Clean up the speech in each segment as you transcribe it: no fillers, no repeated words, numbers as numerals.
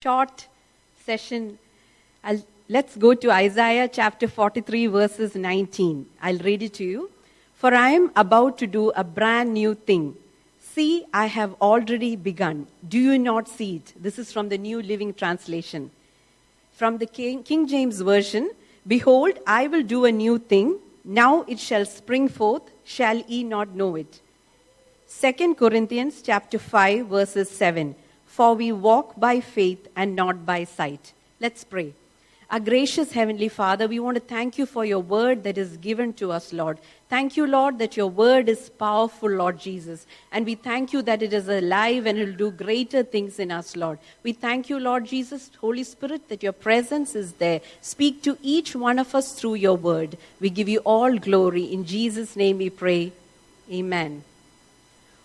short session. Let's go to Isaiah chapter 43, verses 19. I'll read it to you. For I am about to do a brand new thing. See, I have already begun. Do you not see it? This is from the New Living Translation. From the King James Version, behold, I will do a new thing. Now it shall spring forth. Shall ye not know it? 2 Corinthians chapter 5, verses 7. For we walk by faith and not by sight. Let's pray. Our gracious Heavenly Father, we want to thank you for your word that is given to us, Lord. Thank you, Lord, that your word is powerful, Lord Jesus. And we thank you that it is alive and it will do greater things in us, Lord. We thank you, Lord Jesus, Holy Spirit, that your presence is there. Speak to each one of us through your word. We give you all glory. In Jesus' name we pray. Amen.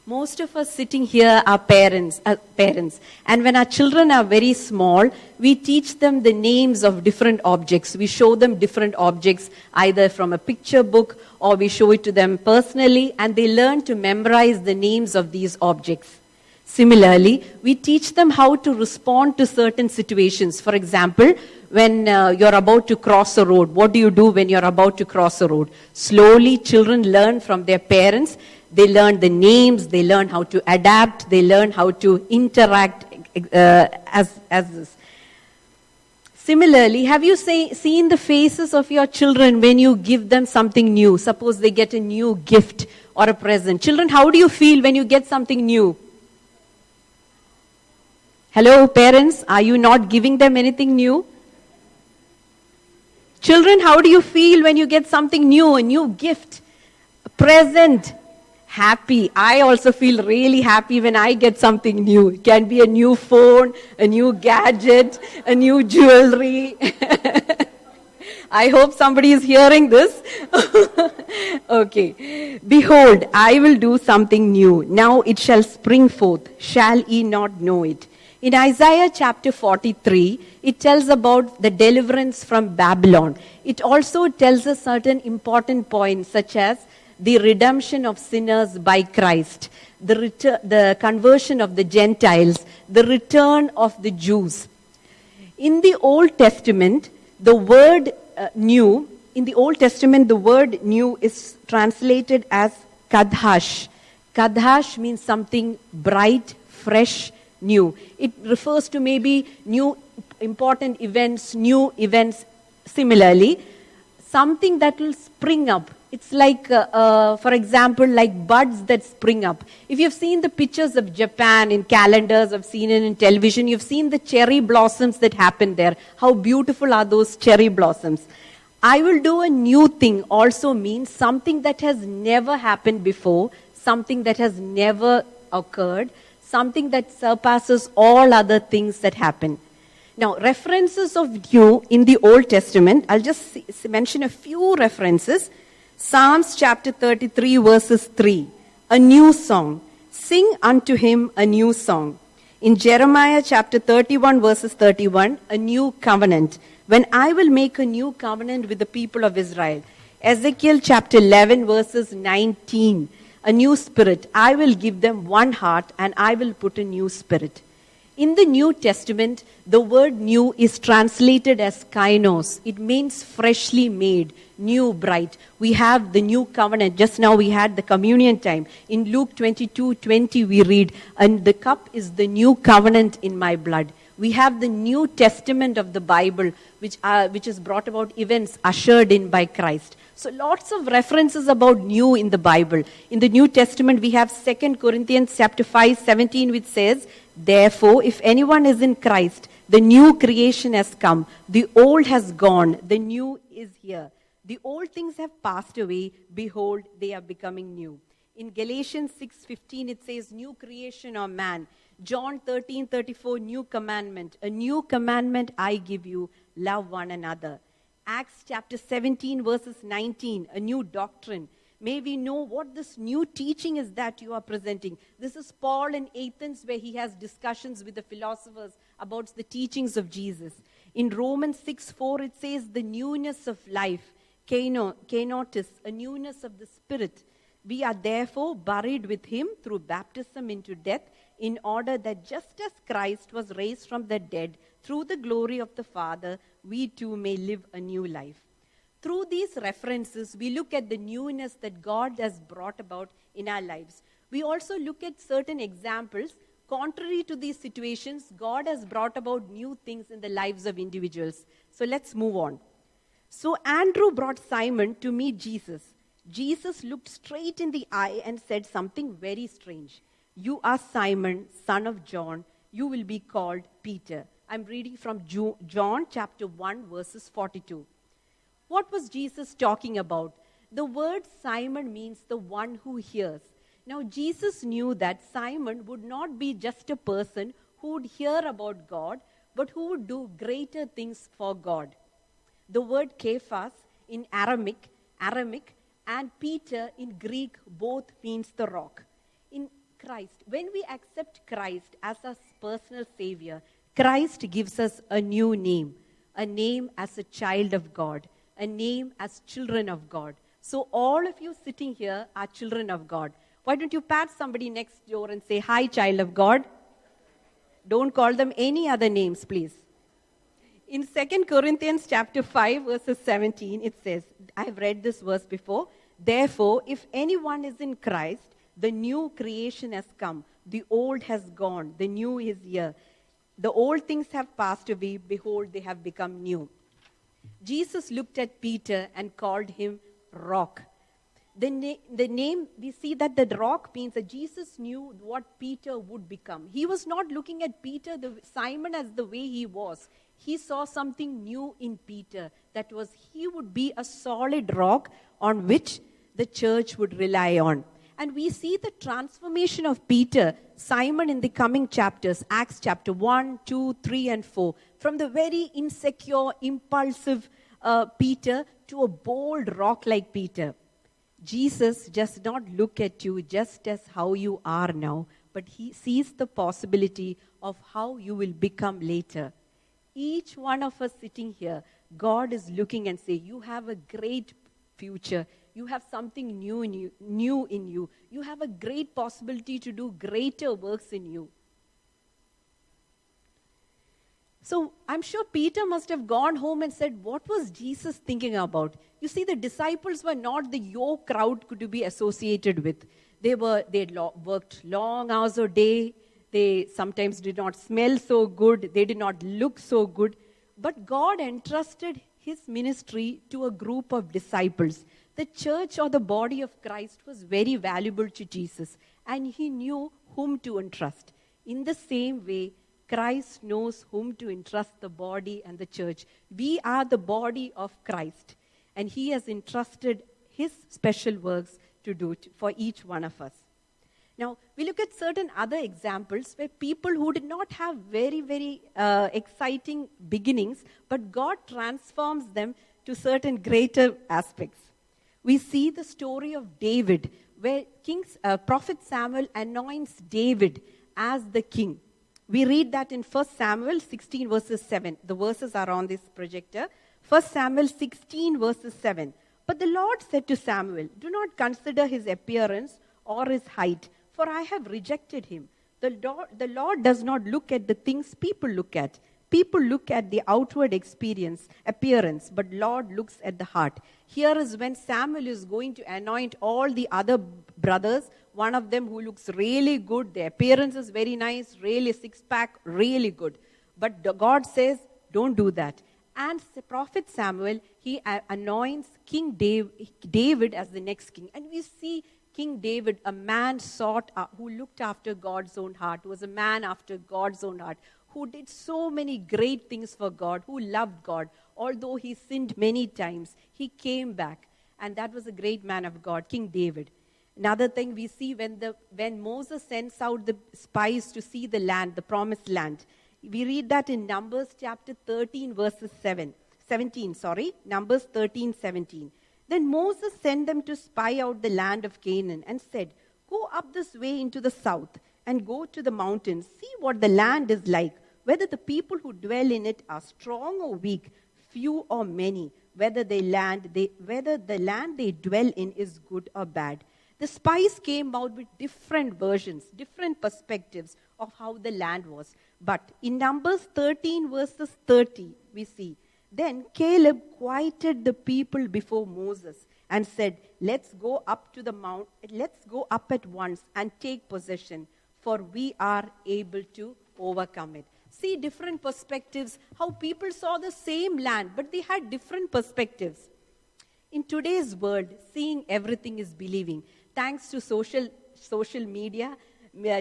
Most of us sitting here are parents. And when our children are very small, we teach them the names of different objects. We show them different objects, either from a picture book or we show it to them personally, and they learn to memorize the names of these objects. Similarly, we teach them how to respond to certain situations. For example, when you're about to cross a road, what do you do when you're about to cross a road? Slowly, children learn from their parents. They learn the names, they learn how to adapt, they learn how to interact as this. Similarly, have you seen the faces of your children when you give them something new? Suppose they get a new gift or a present. Children, how do you feel when you get something new? Hello, parents, are you not giving them anything new? Children, how do you feel when you get something new, a new gift, a present? Happy. I also feel really happy when I get something new. It can be a new phone, a new gadget, a new jewelry. I hope somebody is hearing this. Okay. Behold, I will do something new. Now it shall spring forth. Shall ye not know it? In Isaiah chapter 43, it tells about the deliverance from Babylon. It also tells us certain important points, such as the redemption of sinners by Christ, the conversion of the Gentiles, the return of the Jews. In the Old Testament, the word new is translated as kadhash. Kadhash means something bright, fresh, new. It refers to maybe new important events, new events. Similarly, something that will spring up. It's like, for example, like buds that spring up. If you've seen the pictures of Japan in calendars, I've seen it in television, you've seen the cherry blossoms that happen there. How beautiful are those cherry blossoms? I will do a new thing also means something that has never happened before, something that has never occurred, something that surpasses all other things that happen. Now, references of new in the Old Testament, I'll just mention a few references. Psalms chapter 33 verses 3, a new song. Sing unto him a new song. In Jeremiah chapter 31 verses 31, a new covenant. When I will make a new covenant with the people of Israel. Ezekiel chapter 11 verses 19, a new spirit. I will give them one heart and I will put a new spirit. In the New Testament, the word new is translated as kainos. It means freshly made, new, bright. We have the new covenant. Just now we had the communion time. In Luke 22:20 we read, and the cup is the new covenant in my blood. We have the New Testament of the Bible, which has brought about events ushered in by Christ. So lots of references about new in the Bible. In the New Testament, we have 2 Corinthians chapter 5:17, which says, therefore, if anyone is in Christ, the new creation has come. The old has gone. The new is here. The old things have passed away. Behold, they are becoming new. In Galatians 6:15, it says, new creation or man. John 13:34, new commandment. A new commandment I give you, love one another. Acts chapter 17 verses 19, a new doctrine. May we know what this new teaching is that you are presenting. This is Paul in Athens, where he has discussions with the philosophers about the teachings of Jesus. In Romans 6:4, it says the newness of life, kenotis, a newness of the spirit. We are therefore buried with him through baptism into death, in order that just as Christ was raised from the dead through the glory of the Father, we too may live a new life. Through these references, we look at the newness that God has brought about in our lives. We also look at certain examples. Contrary to these situations, God has brought about new things in the lives of individuals. So let's move on. So Andrew brought Simon to meet Jesus. Jesus looked straight in the eye and said something very strange. You are Simon, son of John. You will be called Peter. I'm reading from John chapter 1, verses 42. What was Jesus talking about? The word Simon means the one who hears. Now, Jesus knew that Simon would not be just a person who would hear about God, but who would do greater things for God. The word Cephas in Aramaic, and Peter in Greek both means the rock. In Christ, when we accept Christ as our personal Savior, Christ gives us a new name, a name as a child of God, a name as children of God. So all of you sitting here are children of God. Why don't you pat somebody next door and say, hi, child of God? Don't call them any other names, please. In 2 Corinthians chapter 5, verses 17, it says, I've read this verse before. Therefore, if anyone is in Christ, the new creation has come. The old has gone. The new is here. The old things have passed away. Behold, they have become new. Jesus looked at Peter and called him rock. The name, we see that the rock means that Jesus knew what Peter would become. He was not looking at Peter, Simon, as the way he was. He saw something new in Peter. That was, he would be a solid rock on which the church would rely on. And we see the transformation of Peter, Simon, in the coming chapters, Acts chapter 1, 2, 3, and 4. From the very insecure, impulsive Peter to a bold rock like Peter. Jesus does not look at you just as how you are now, but he sees the possibility of how you will become later. Each one of us sitting here, God is looking and saying, you have a great future. You have something new in you. You have a great possibility to do greater works in you. So I'm sure Peter must have gone home and said, what was Jesus thinking about? You see, the disciples were not the yoke crowd to be associated with. They worked long hours a day. They sometimes did not smell so good. They did not look so good. But God entrusted his ministry to a group of disciples. The church or the body of Christ was very valuable to Jesus, and he knew whom to entrust. In the same way, Christ knows whom to entrust the body and the church. We are the body of Christ, and he has entrusted his special works to do for each one of us. Now, we look at certain other examples where people who did not have very, very exciting beginnings, but God transforms them to certain greater aspects. We see the story of David, where Prophet Samuel anoints David as the king. We read that in 1 Samuel 16, verses 7. The verses are on this projector. 1 Samuel 16, verses 7. But the Lord said to Samuel, do not consider his appearance or his height, for I have rejected him. The Lord does not look at the things people look at. People look at the outward appearance, but Lord looks at the heart. Here is when Samuel is going to anoint all the other brothers, one of them who looks really good, the appearance is very nice, really six-pack, really good. But God says, don't do that. And the prophet Samuel, he anoints King David as the next king. And we see King David, a man who looked after God's own heart, who was a man after God's own heart, who did so many great things for God, who loved God. Although he sinned many times, he came back. And that was a great man of God, King David. Another thing we see when Moses sends out the spies to see the land, the promised land. We read that in Numbers chapter 13, verses 17. Numbers 13, 17. Then Moses sent them to spy out the land of Canaan and said, go up this way into the south and go to the mountains. See what the land is like, whether the people who dwell in it are strong or weak, few or many, whether the land they dwell in is good or bad. The spies came out with different versions, different perspectives of how the land was. But in Numbers 13 verses 30, we see, then Caleb quieted the people before Moses and said, let's go up to the mount, let's go up at once and take possession, for we are able to overcome it. See different perspectives, how people saw the same land, but they had different perspectives. In today's world, seeing everything is believing. Thanks to social media,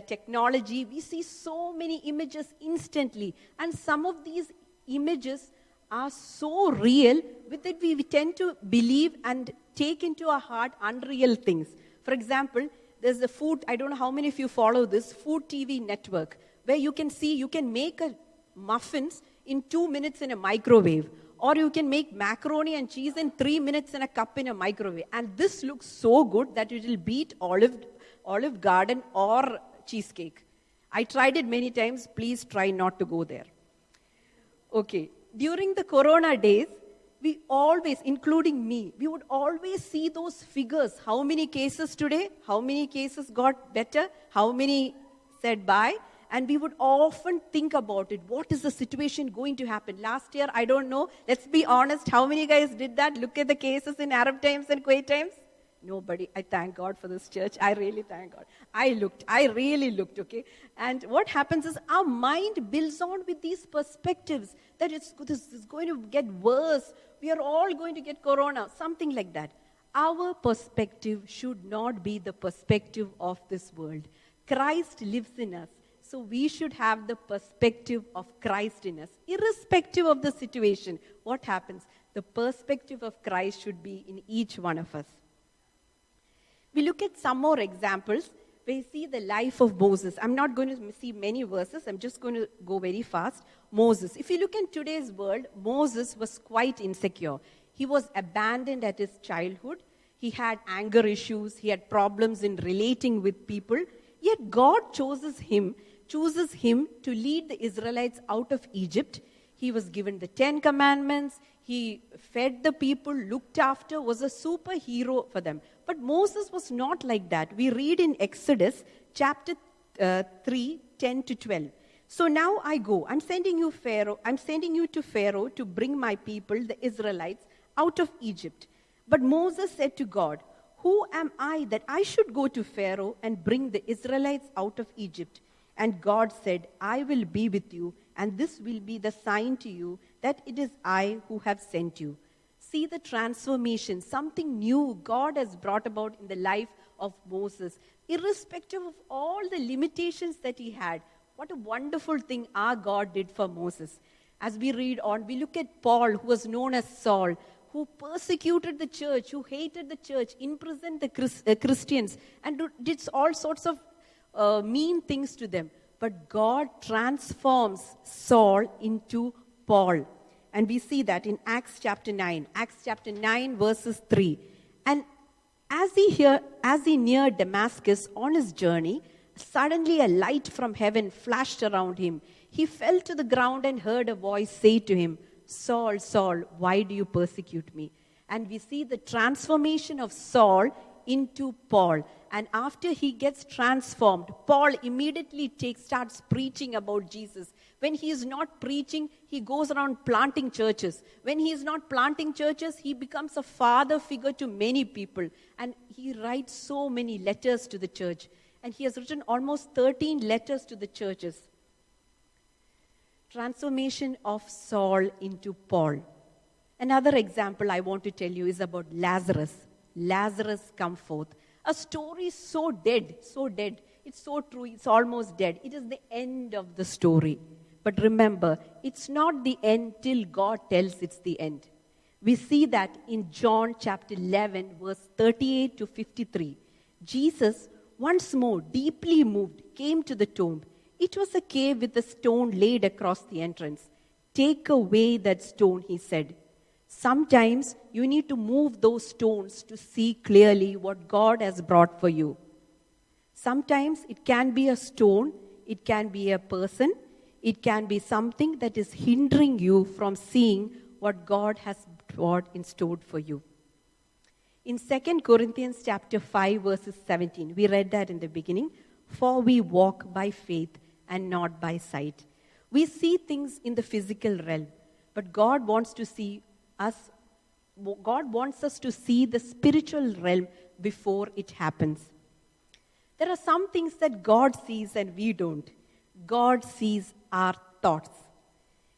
technology, we see so many images instantly. And some of these images are so real with it we tend to believe and take into our heart unreal things. For example, there's a food, I don't know how many of you follow this, Food TV network, where you can make a muffins in 2 minutes in a microwave. Or you can make macaroni and cheese in 3 minutes in a cup in a microwave. And this looks so good that it will beat Olive Garden or cheesecake. I tried it many times. Please try not to go there. Okay. During the corona days, we always, including me, we would always see those figures. How many cases today? How many cases got better? How many said bye? And we would often think about it. What is the situation going to happen? Last year, I don't know. Let's be honest. How many guys did that? Look at the cases in Arab times and Kuwait times. Nobody. I thank God for this church. I really thank God. I really looked, okay? And what happens is our mind builds on with these perspectives that this is going to get worse. We are all going to get corona, something like that. Our perspective should not be the perspective of this world. Christ lives in us. So we should have the perspective of Christ in us, irrespective of the situation. What happens? The perspective of Christ should be in each one of us. We look at some more examples where we see the life of Moses. I'm not going to see many verses. I'm just going to go very fast. Moses. If you look in today's world, Moses was quite insecure. He was abandoned at his childhood. He had anger issues. He had problems in relating with people. Yet God chooses him to lead the Israelites out of Egypt. He was given the 10 commandments. He fed the people, looked after, was a superhero for them. But Moses was not like that. We read in Exodus chapter 3, 10 to 12. So now I go. I'm sending you to Pharaoh to bring my people, the Israelites, out of Egypt. But Moses said to God, who am I that I should go to Pharaoh and bring the Israelites out of Egypt? And God said, I will be with you, and this will be the sign to you that it is I who have sent you. See the transformation, something new God has brought about in the life of Moses, irrespective of all the limitations that he had. What a wonderful thing our God did for Moses. As we read on, we look at Paul, who was known as Saul, who persecuted the church, who hated the church, imprisoned the Christians, and did all sorts of mean things to them. But God transforms Saul into Paul. And we see that in Acts chapter 9. Acts chapter 9 verses 3. And as he neared Damascus on his journey, suddenly a light from heaven flashed around him. He fell to the ground and heard a voice say to him, Saul, Saul, why do you persecute me? And we see the transformation of Saul into Paul. And after he gets transformed, Paul immediately starts preaching about Jesus. When he is not preaching, he goes around planting churches. When he is not planting churches, he becomes a father figure to many people. And he writes so many letters to the church. And he has written almost 13 letters to the churches. Transformation of Saul into Paul. Another example I want to tell you is about Lazarus. Lazarus come forth. A story so dead. It's so true, it's almost dead. It is the end of the story. But remember, it's not the end till God tells it's the end. We see that in John chapter 11, verse 38 to 53. Jesus, once more, deeply moved, came to the tomb. It was a cave with a stone laid across the entrance. Take away that stone, he said. Sometimes you need to move those stones to see clearly what God has brought for you. Sometimes it can be a stone, it can be a person, it can be something that is hindering you from seeing what God has brought in store for you. In 2 Corinthians chapter 5 verses 17, we read that in the beginning. For we walk by faith and not by sight. We see things in the physical realm, but God wants us to see the spiritual realm before it happens. There are some things that God sees and we don't. God sees our thoughts.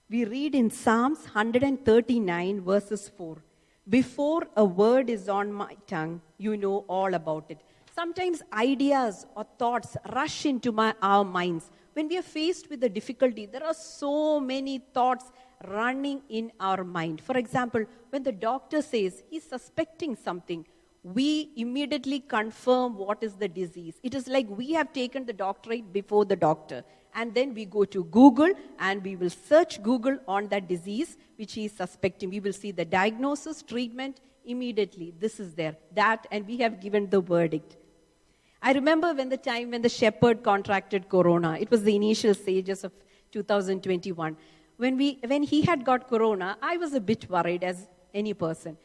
We read in Psalms 139 verses 4, "Before a word is on my tongue, you know all about it." Sometimes ideas or thoughts rush into our minds. When we are faced with a difficulty, there are so many thoughts running in our mind. For example, when the doctor says he's suspecting something, we immediately confirm what is the disease. It is like we have taken the doctorate before the doctor. And then we go to Google and we will search Google on that disease which he is suspecting. We will see the diagnosis, treatment, immediately. This is there, that, and we have given the verdict. I remember when the shepherd contracted corona. It was the initial stages of 2021. When he had got corona, I was a bit worried as any person.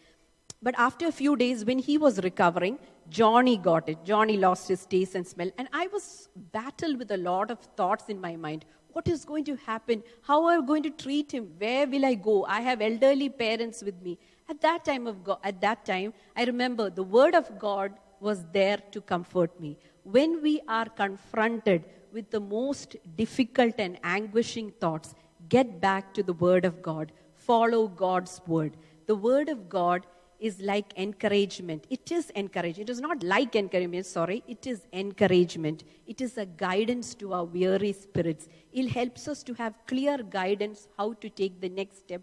But after a few days, when he was recovering, Johnny got it. Johnny lost his taste and smell. And I was battled with a lot of thoughts in my mind. What is going to happen? How am I going to treat him? Where will I go? I have elderly parents with me. At that time, I remember the word of God was there to comfort me. When we are confronted with the most difficult and anguishing thoughts, get back to the word of God. Follow God's word. The word of God is like encouragement. It is encouragement. It is not like encouragement, It is encouragement. It is a guidance to our weary spirits. It helps us to have clear guidance how to take the next step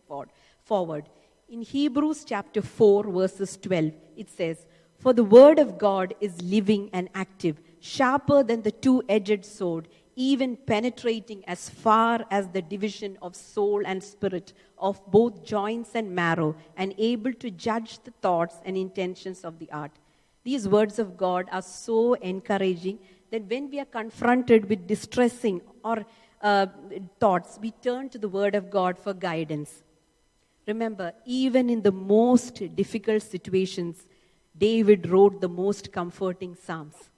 forward. In Hebrews chapter 4, verses 12, it says, "For the word of God is living and active, sharper than the two-edged sword, even penetrating as far as the division of soul and spirit, of both joints and marrow, and able to judge the thoughts and intentions of the heart." These words of God are so encouraging that when we are confronted with distressing or thoughts, we turn to the word of God for guidance. Remember, even in the most difficult situations, David wrote the most comforting psalms.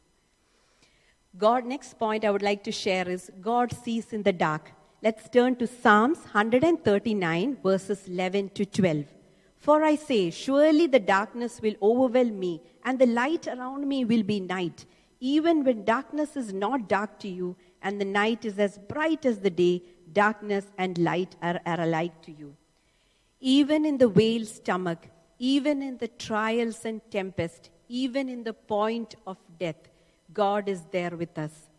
Next point I would like to share is God sees in the dark. Let's turn to Psalms 139, verses 11 to 12. "For I say, surely the darkness will overwhelm me, and the light around me will be night. Even when darkness is not dark to you, and the night is as bright as the day, darkness and light are alike to you. Even in the whale's stomach, even in the trials and tempest, even in the point of death, God is there with us."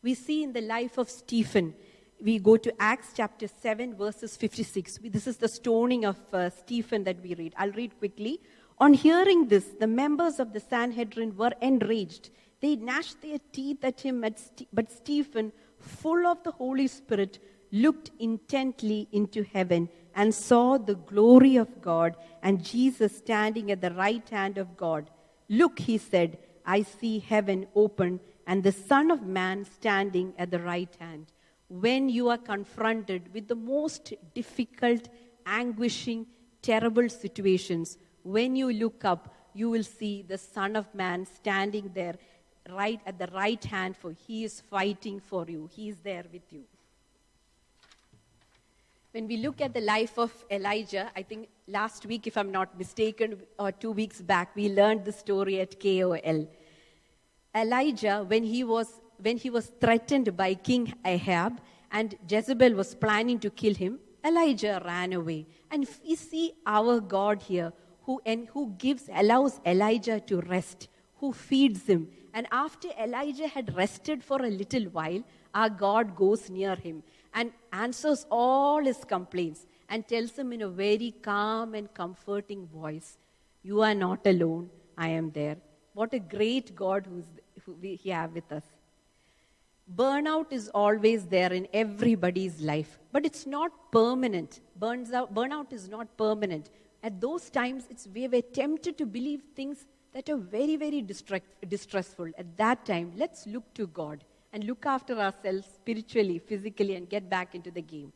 We see in the life of Stephen, we go to Acts chapter 7, verses 56. This is the stoning of Stephen that we read. I'll read quickly. "On hearing this, the members of the Sanhedrin were enraged. They gnashed their teeth at him, but Stephen, full of the Holy Spirit, looked intently into heaven and saw the glory of God and Jesus standing at the right hand of God. 'Look,' he said, 'I see heaven open and the Son of Man standing at the right hand.'" When you are confronted with the most difficult, anguishing, terrible situations, when you look up, you will see the Son of Man standing there right at the right hand, for he is fighting for you. He is there with you. When we look at the life of Elijah, I think last week, if I'm not mistaken, or 2 weeks back, we learned the story at KOL. Elijah, when he was threatened by King Ahab and Jezebel was planning to kill him, Elijah ran away. And we see our God here who allows Elijah to rest, who feeds him. And after Elijah had rested for a little while, our God goes near him and answers all his complaints and tells him in a very calm and comforting voice, "You are not alone, I am there." What a great God who we have with us. Burnout is always there in everybody's life, but it's not permanent. Burnout is not permanent. At those times, we were tempted to believe things that are very, very distressful. At that time, let's look to God and look after ourselves spiritually, physically, and get back into the game.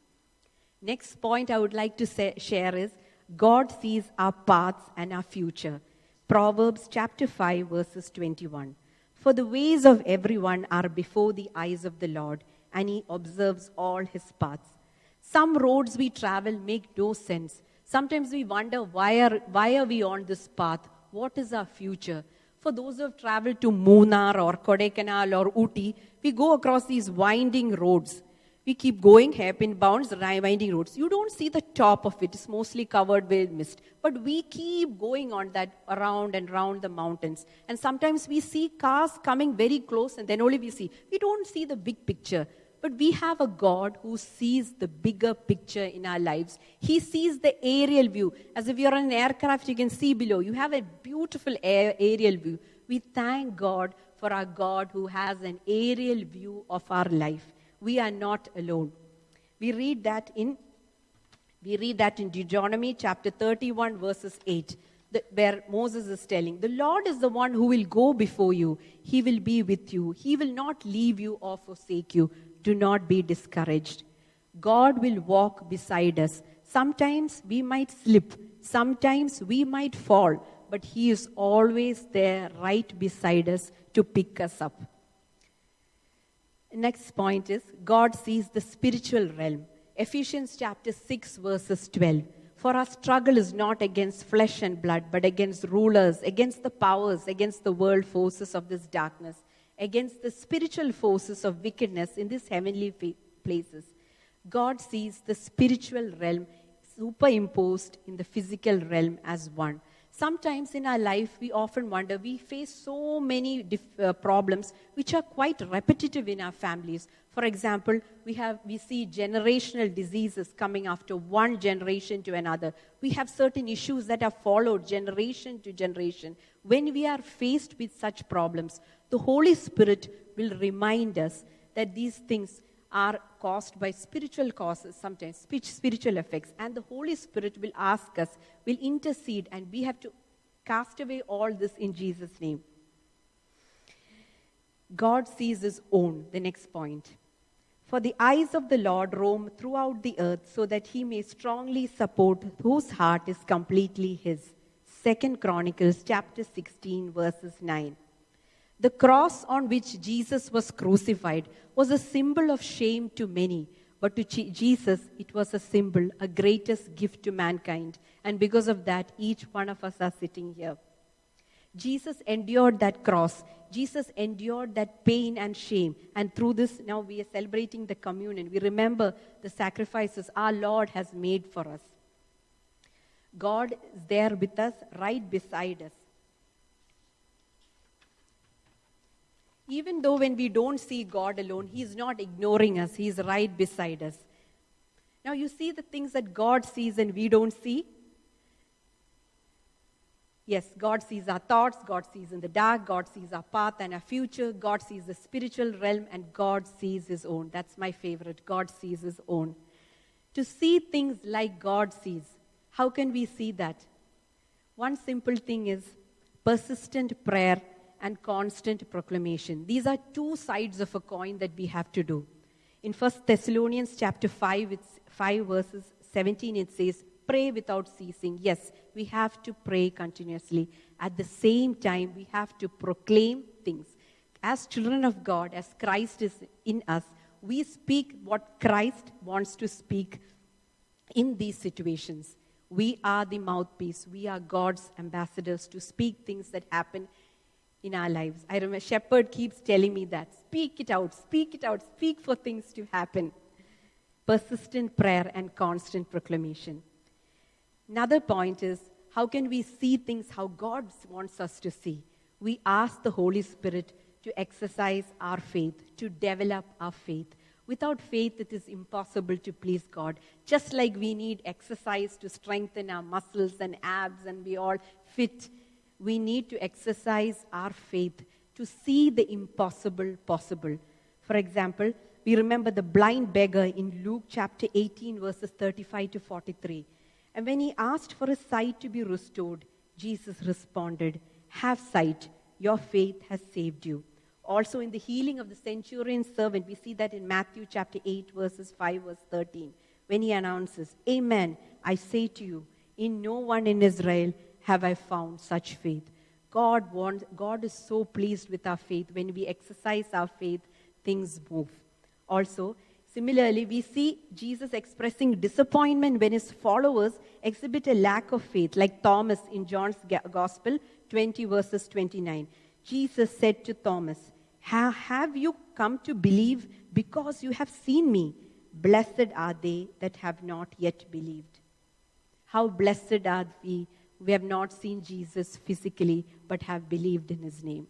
Next point I would like to share is God sees our paths and our future. Proverbs chapter 5, verses 21. "For the ways of everyone are before the eyes of the Lord, and He observes all His paths. Some roads we travel make no sense. Sometimes we wonder, why are we on this path? What is our future? For those who have traveled to Munnar or Kodaikanal or Ooty, we go across these winding roads. We keep going, hairpin bounds, winding roads. You don't see the top of it. It's mostly covered with mist. But we keep going on that around and round the mountains. And sometimes we see cars coming very close and then only we see. We don't see the big picture. But we have a God who sees the bigger picture in our lives. He sees the aerial view. As if you're on an aircraft, you can see below. You have a beautiful aerial view. We thank God for our God who has an aerial view of our life. We are not alone. We read that in Deuteronomy chapter 31 verses 8, where Moses is telling, the Lord is the one who will go before you. He will be with you. He will not leave you or forsake you. Do not be discouraged. God will walk beside us. Sometimes we might slip. Sometimes we might fall. But He is always there right beside us to pick us up. Next point is, God sees the spiritual realm. Ephesians chapter 6 verses 12. For our struggle is not against flesh and blood, but against rulers, against the powers, against the world forces of this darkness, against the spiritual forces of wickedness in these heavenly places. God sees the spiritual realm superimposed in the physical realm as one. Sometimes in our life, we often wonder, we face so many problems which are quite repetitive in our families. For example, we see generational diseases coming after one generation to another. We have certain issues that are followed generation to generation. When we are faced with such problems, the Holy Spirit will remind us that these things are caused by spiritual causes, sometimes spiritual effects. And the Holy Spirit will ask us, will intercede, and we have to cast away all this in Jesus' name. God sees His own, the next point. For the eyes of the Lord roam throughout the earth so that He may strongly support whose heart is completely His. 2 Chronicles chapter 16 verses 9. The cross on which Jesus was crucified was a symbol of shame to many, but to Jesus it was a symbol, a greatest gift to mankind. And because of that, each one of us are sitting here. Jesus endured that cross. Jesus endured that pain and shame. And through this, now we are celebrating the communion. We remember the sacrifices our Lord has made for us. God is there with us, right beside us. Even though when we don't see God alone, He's not ignoring us. He's right beside us. Now you see the things that God sees and we don't see? Yes, God sees our thoughts, God sees in the dark, God sees our path and our future, God sees the spiritual realm, and God sees His own. That's my favorite. God sees His own. To see things like God sees, how can we see that? One simple thing is persistent prayer and constant proclamation. These are two sides of a coin that we have to do. In 1 Thessalonians chapter 5, it's 5 verses 17, it says, pray without ceasing. Yes, we have to pray continuously. At the same time, we have to proclaim things. As children of God, as Christ is in us, we speak what Christ wants to speak in these situations. We are the mouthpiece. We are God's ambassadors to speak things that happen in our lives. I remember Shepherd keeps telling me that. Speak it out, speak for things to happen. Persistent prayer and constant proclamation. Another point is, how can we see things how God wants us to see? We ask the Holy Spirit to exercise our faith, to develop our faith. Without faith, it is impossible to please God. Just like we need exercise to strengthen our muscles and abs and be all fit, we need to exercise our faith to see the impossible possible. For example, we remember the blind beggar in Luke chapter 18 verses 35 to 43. And when he asked for his sight to be restored, Jesus responded, have sight, your faith has saved you. Also in the healing of the centurion's servant, we see that in Matthew chapter 8 verses 5 verse 13. When he announces, amen, I say to you, in no one in Israel have I found such faith. God is so pleased with our faith. When we exercise our faith, things move. Also, similarly, we see Jesus expressing disappointment when his followers exhibit a lack of faith, like Thomas in John's Gospel 20, verses 29. Jesus said to Thomas, "Have you come to believe because you have seen me? Blessed are they that have not yet believed." How blessed are we who have not seen Jesus physically but have believed in his name.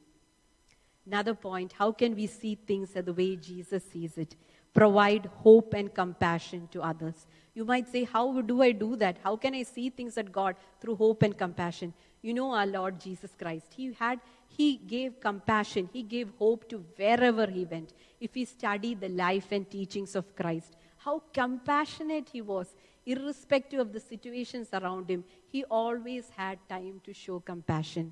Another point, how can we see things the way Jesus sees it? Provide hope and compassion to others. You might say, how do I do that? How can I see things at God through hope and compassion? You know our Lord Jesus Christ. He gave compassion. He gave hope to wherever he went. If we study the life and teachings of Christ, how compassionate he was, irrespective of the situations around him. He always had time to show compassion.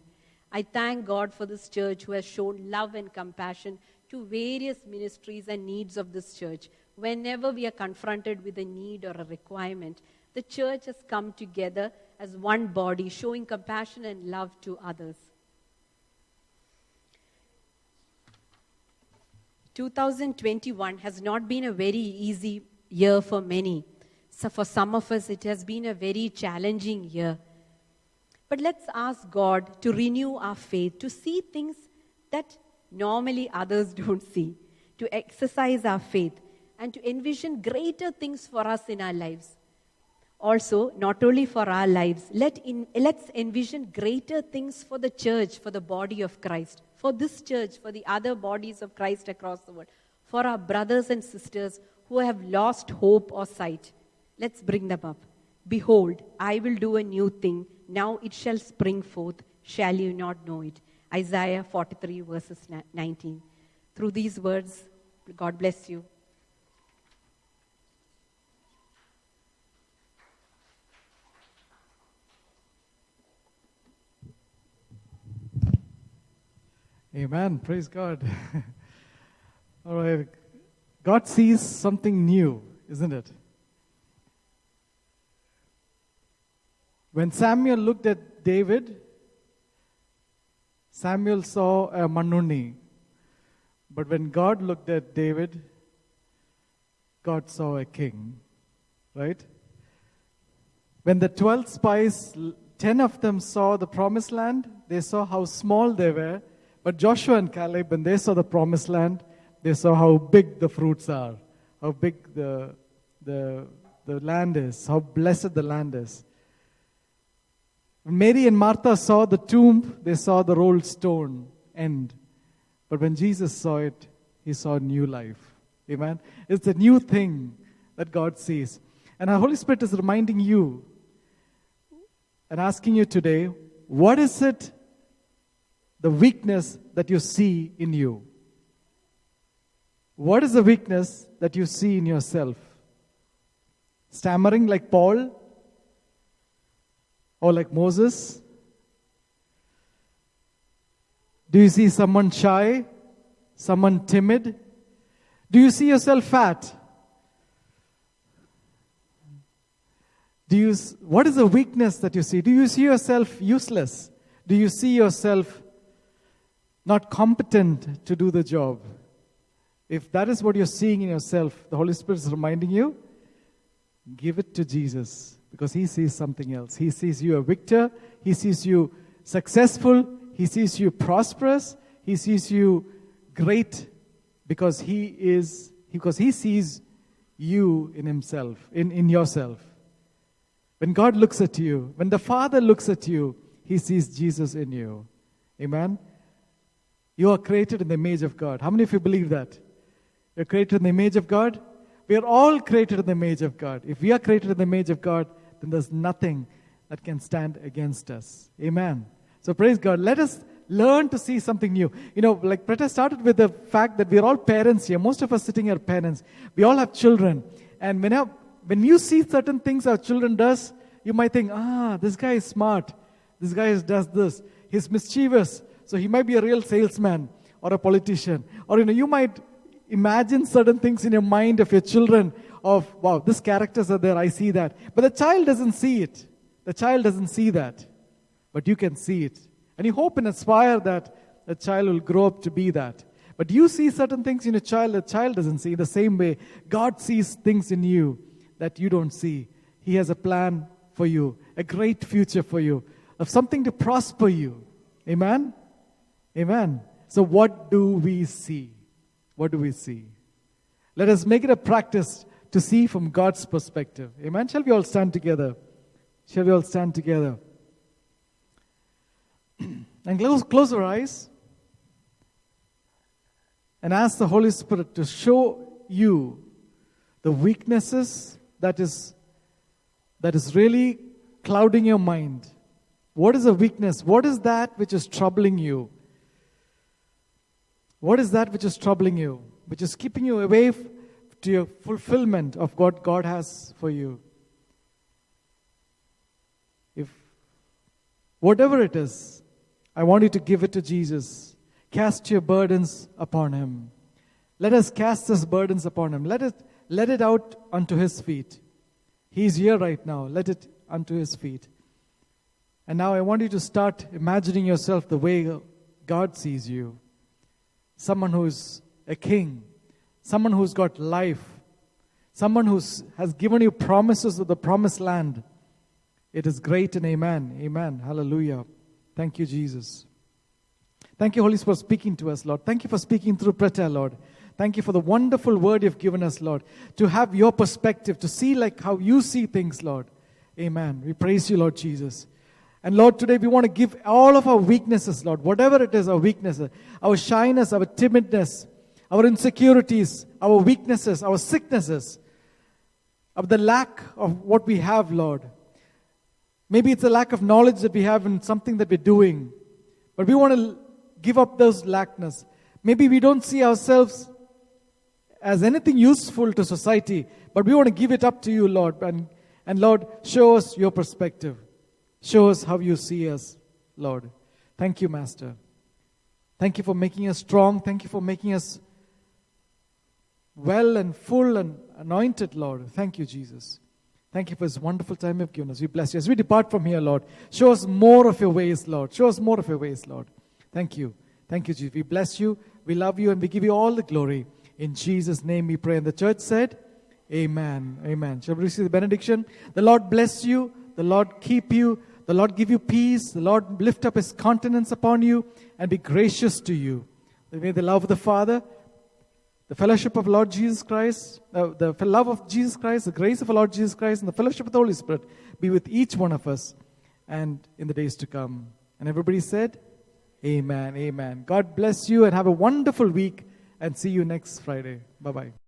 I thank God for this church who has shown love and compassion to various ministries and needs of this church. Whenever we are confronted with a need or a requirement, the church has come together as one body, showing compassion and love to others. 2021 has not been a very easy year for many. So for some of us, it has been a very challenging year. But let's ask God to renew our faith, to see things that normally others don't see, to exercise our faith, and to envision greater things for us in our lives. Also, not only for our lives, let's envision greater things for the church, for the body of Christ, for this church, for the other bodies of Christ across the world, for our brothers and sisters who have lost hope or sight. Let's bring them up. Behold, I will do a new thing. Now it shall spring forth. Shall you not know it? Isaiah 43, verses 19. Through these words, God bless you. Amen. Praise God. All right. God sees something new, isn't it? When Samuel looked at David, Samuel saw a Manuni. But when God looked at David, God saw a king. Right? When the 12 spies, 10 of them saw the promised land, they saw how small they were. But Joshua and Caleb, when they saw the promised land, they saw how big the fruits are, how big the land is, how blessed the land is. When Mary and Martha saw the tomb, they saw the rolled stone end. But when Jesus saw it, he saw new life. Amen? It's a new thing that God sees. And our Holy Spirit is reminding you and asking you today, what is it, the weakness that you see in you? What is the weakness that you see in yourself? Stammering like Paul? Or like Moses? Do you see someone shy? Someone timid? Do you see yourself fat? What is the weakness that you see? Do you see yourself useless? Do you see yourself not competent to do the job? If that is what you're seeing in yourself, the Holy Spirit is reminding you, give it to Jesus, because he sees something else. He sees you a victor. He sees you successful. He sees you prosperous. He sees you great because he sees you in himself, in yourself. When God looks at you, when the Father looks at you, he sees Jesus in you. Amen? You are created in the image of God. How many of you believe that? You're created in the image of God? We are all created in the image of God. If we are created in the image of God, then there's nothing that can stand against us. Amen. So praise God. Let us learn to see something new. You know, like Preta started with the fact that we're all parents here. Most of us sitting here are parents. We all have children. And when you see certain things our children does, you might think, this guy is smart. This guy does this. He's mischievous. So he might be a real salesman or a politician. Or, you might imagine certain things in your mind of your children of, wow, these characters are there, I see that. But the child doesn't see it. The child doesn't see that. But you can see it. And you hope and aspire that the child will grow up to be that. But you see certain things in a child that child doesn't see. In the same way, God sees things in you that you don't see. He has a plan for you, a great future for you, of something to prosper you. Amen? Amen. So what do we see? What do we see? Let us make it a practice to see from God's perspective. Amen? Shall we all stand together? Shall we all stand together? And close our eyes and ask the Holy Spirit to show you the weaknesses that is really clouding your mind. What is a weakness? What is that which is troubling you? What is that which is troubling you? Which is keeping you away to your fulfillment of what God has for you? If whatever it is, I want you to give it to Jesus. Cast your burdens upon Him. Let us cast these burdens upon Him. Let it out unto His feet. He's here right now. Let it unto His feet. And now I want you to start imagining yourself the way God sees you. Someone who's a king. Someone who's got life. Someone who has given you promises of the promised land. It is great and amen. Amen. Hallelujah. Thank you, Jesus. Thank you, Holy Spirit, for speaking to us, Lord. Thank you for speaking through Preta, Lord. Thank you for the wonderful word you've given us, Lord. To have your perspective, to see like how you see things, Lord. Amen. We praise you, Lord Jesus. And Lord, today we want to give all of our weaknesses, Lord, whatever it is, our weaknesses, our shyness, our timidness, our insecurities, our weaknesses, our sicknesses, of the lack of what we have, Lord. Maybe it's a lack of knowledge that we have in something that we're doing. But we want to give up those lackness. Maybe we don't see ourselves as anything useful to society. But we want to give it up to you, Lord. And Lord, show us your perspective. Show us how you see us, Lord. Thank you, Master. Thank you for making us strong. Thank you for making us well and full and anointed, Lord. Thank you, Jesus. Thank you for this wonderful time you've given us. We bless you. As we depart from here, Lord, show us more of your ways, Lord. Show us more of your ways, Lord. Thank you. Thank you, Jesus. We bless you. We love you and we give you all the glory. In Jesus' name we pray. And the church said, Amen. Amen. Shall we receive the benediction? The Lord bless you. The Lord keep you. The Lord give you peace. The Lord lift up His countenance upon you and be gracious to you. May the love of the Father, the fellowship of Lord Jesus Christ, the love of Jesus Christ, the grace of our Lord Jesus Christ, and the fellowship of the Holy Spirit be with each one of us and in the days to come. And everybody said, Amen, amen. God bless you and have a wonderful week and see you next Friday. Bye-bye.